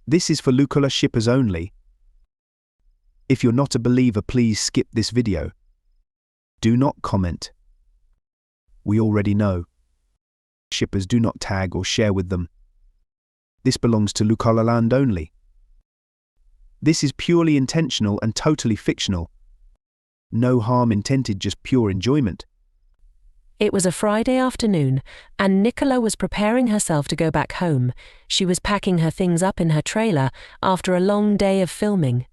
This is for Nicola shippers only. If you're not a believer, please skip this video. Do not comment. We already know. Shippers do not tag or share with them. This belongs to Nicola land only. This is purely intentional and totally fictional. No harm intended, just pure enjoyment. It was a Friday afternoon, and Nicola was preparing herself to go back home. She was packing her things up in her trailer after a long day of filming.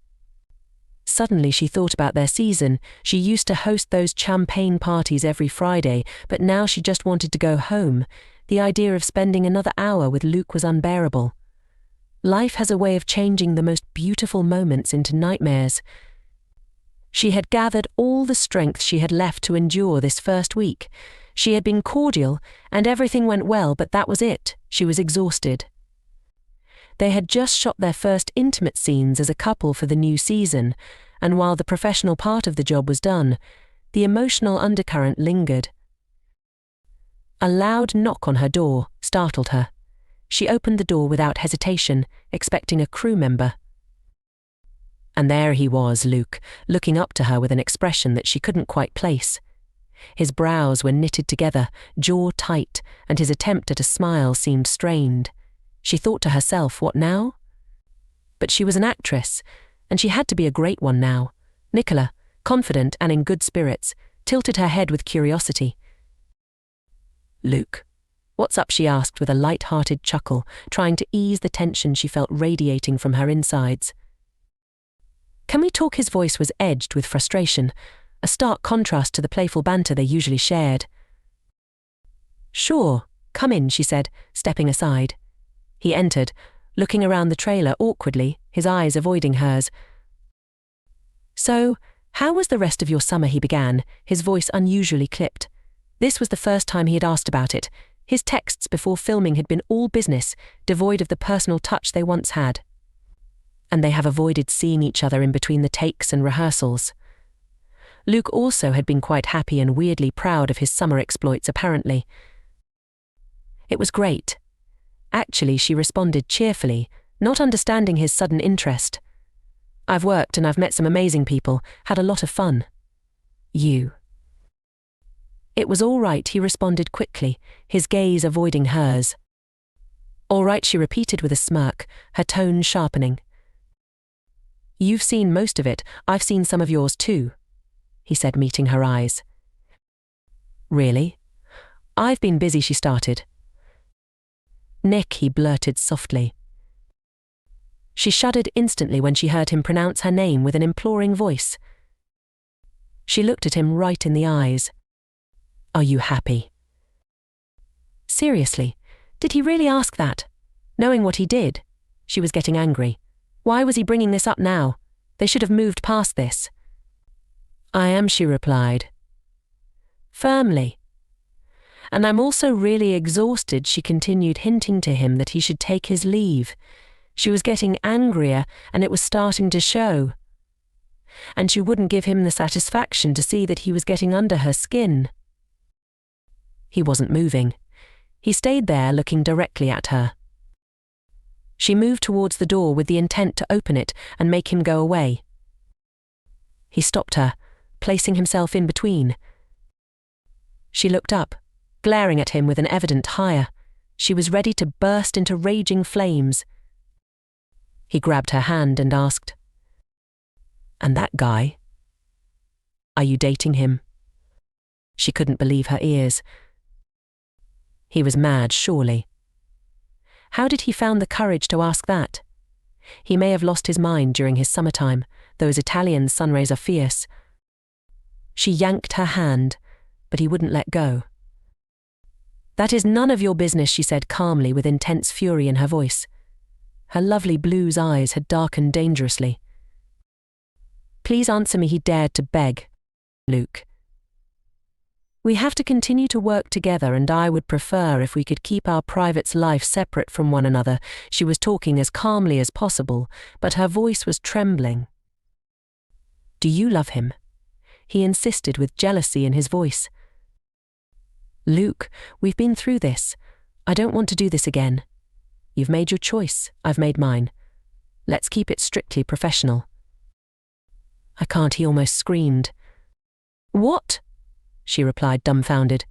Suddenly she thought about their season. She used to host those champagne parties every Friday, but now she just wanted to go home. The idea of spending another hour with Luke was unbearable. Life has a way of changing the most beautiful moments into nightmares. She had gathered all the strength she had left to endure this first week. She had been cordial, and everything went well, but that was it. She was exhausted. They had just shot their first intimate scenes as a couple for the new season, and while the professional part of the job was done, the emotional undercurrent lingered. A loud knock on her door startled her. She opened the door without hesitation, expecting a crew member. And there he was, Luke, looking up to her with an expression that she couldn't quite place. His brows were knitted together, jaw tight, and his attempt at a smile seemed strained. She thought to herself, what now? But she was an actress, and she had to be a great one now. Nicola, confident and in good spirits, tilted her head with curiosity. Luke, what's up? She asked with a light-hearted chuckle, trying to ease the tension she felt radiating from her insides. Can we talk? His voice was edged with frustration, a stark contrast to the playful banter they usually shared. Sure, come in, she said, stepping aside. He entered, looking around the trailer awkwardly, his eyes avoiding hers. So, how was the rest of your summer? He began, his voice unusually clipped. This was the first time he had asked about it. His texts before filming had been all business, devoid of the personal touch they once had. And they have avoided seeing each other in between the takes and rehearsals. Luke also had been quite happy and weirdly proud of his summer exploits, apparently. It was great. Actually, she responded cheerfully, not understanding his sudden interest. I've worked and I've met some amazing people, had a lot of fun. You. It was all right, he responded quickly, his gaze avoiding hers. All right, she repeated with a smirk, her tone sharpening. You've seen most of it, I've seen some of yours too, he said, meeting her eyes. Really? I've been busy, she started. Nick, he blurted softly. She shuddered instantly when she heard him pronounce her name with an imploring voice. She looked at him right in the eyes. Are you happy? Seriously, did he really ask that? Knowing what he did, she was getting angry. Why was he bringing this up now? They should have moved past this. I am, she replied. Firmly. And I'm also really exhausted, she continued, hinting to him that he should take his leave. She was getting angrier, and it was starting to show. And she wouldn't give him the satisfaction to see that he was getting under her skin. He wasn't moving. He stayed there, looking directly at her. She moved towards the door with the intent to open it and make him go away. He stopped her, placing himself in between. She looked up, glaring at him with an evident ire. She was ready to burst into raging flames. He grabbed her hand and asked, And that guy? Are you dating him? She couldn't believe her ears. He was mad, surely. How did he found the courage to ask that? He may have lost his mind during his summertime. Those Italian sunrays are fierce. She yanked her hand, but he wouldn't let go. That is none of your business, she said calmly with intense fury in her voice. Her lovely blues eyes had darkened dangerously. Please answer me, he dared to beg. Luke. We have to continue to work together, and I would prefer if we could keep our private life separate from one another. She was talking as calmly as possible, but her voice was trembling. Do you love him? He insisted with jealousy in his voice. Luke, we've been through this. I don't want to do this again. You've made your choice, I've made mine. Let's keep it strictly professional. I can't, he almost screamed. What? She replied, dumbfounded.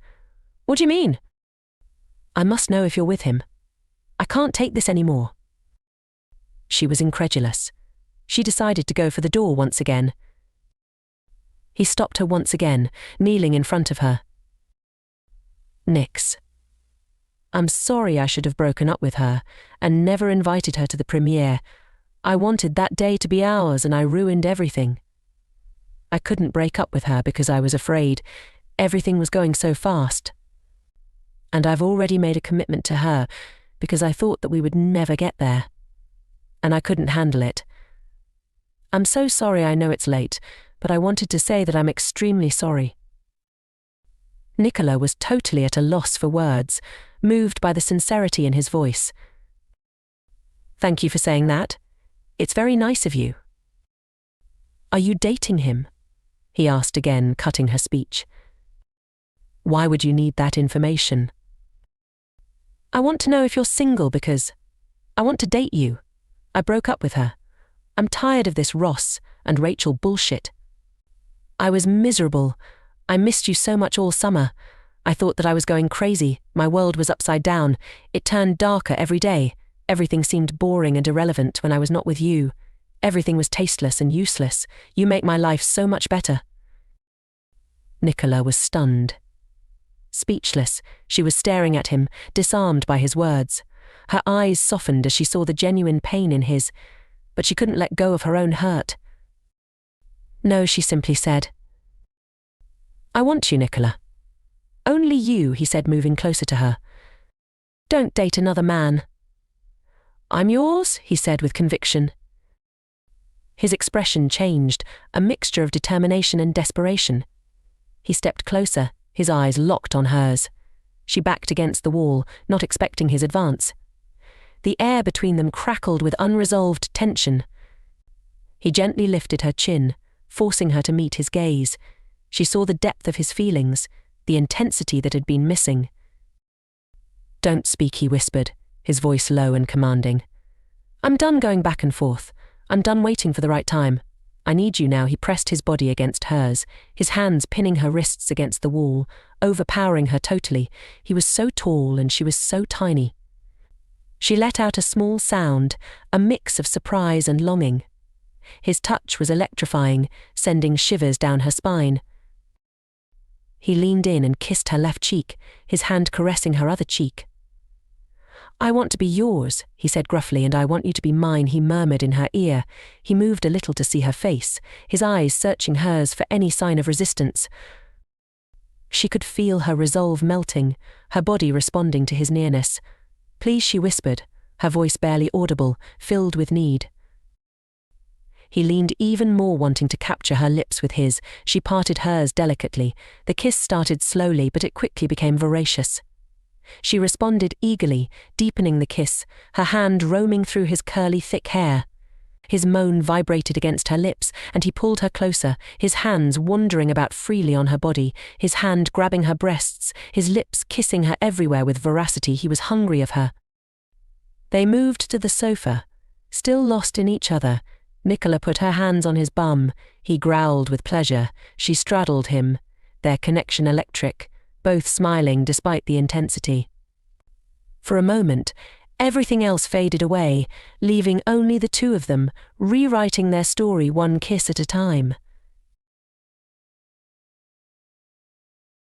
What do you mean? I must know if you're with him. I can't take this anymore. She was incredulous. She decided to go for the door once again. He stopped her once again, kneeling in front of her. Nix. I'm sorry I should have broken up with her and never invited her to the premiere. I wanted that day to be ours and I ruined everything. I couldn't break up with her because I was afraid. Everything was going so fast. And I've already made a commitment to her because I thought that we would never get there. And I couldn't handle it. I'm so sorry, I know it's late, but I wanted to say that I'm extremely sorry. Nicola was totally at a loss for words, moved by the sincerity in his voice. Thank you for saying that. It's very nice of you. Are you dating him? He asked again, cutting her speech. Why would you need that information? I want to know if you're single because I want to date you. I broke up with her. I'm tired of this Ross and Rachel bullshit. I was miserable. I missed you so much all summer. I thought that I was going crazy. My world was upside down. It turned darker every day. Everything seemed boring and irrelevant when I was not with you. Everything was tasteless and useless. You make my life so much better. Nicola was stunned. Speechless, she was staring at him, disarmed by his words. Her eyes softened as she saw the genuine pain in his, but she couldn't let go of her own hurt. No, she simply said. I want you, Nicola. Only you, he said, moving closer to her. Don't date another man. I'm yours, he said with conviction. His expression changed, a mixture of determination and desperation. He stepped closer, his eyes locked on hers. She backed against the wall, not expecting his advance. The air between them crackled with unresolved tension. He gently lifted her chin, forcing her to meet his gaze. She saw the depth of his feelings, the intensity that had been missing. Don't speak, he whispered, his voice low and commanding. I'm done going back and forth. I'm done waiting for the right time. I need you now. He pressed his body against hers, his hands pinning her wrists against the wall, overpowering her totally. He was so tall and she was so tiny. She let out a small sound, a mix of surprise and longing. His touch was electrifying, sending shivers down her spine. He leaned in and kissed her left cheek, his hand caressing her other cheek. I want to be yours, he said gruffly, and I want you to be mine, he murmured in her ear. He moved a little to see her face, his eyes searching hers for any sign of resistance. She could feel her resolve melting, her body responding to his nearness. Please, she whispered, her voice barely audible, filled with need. He leaned even more, wanting to capture her lips with his. She parted hers delicately. The kiss started slowly, but it quickly became voracious. She responded eagerly, deepening the kiss, her hand roaming through his curly, thick hair. His moan vibrated against her lips, and he pulled her closer, his hands wandering about freely on her body, his hand grabbing her breasts, his lips kissing her everywhere with voracity. He was hungry of her. They moved to the sofa, still lost in each other. Nicola put her hands on his bum. He growled with pleasure. She straddled him, their connection electric, both smiling despite the intensity. For a moment, everything else faded away, leaving only the two of them, rewriting their story one kiss at a time.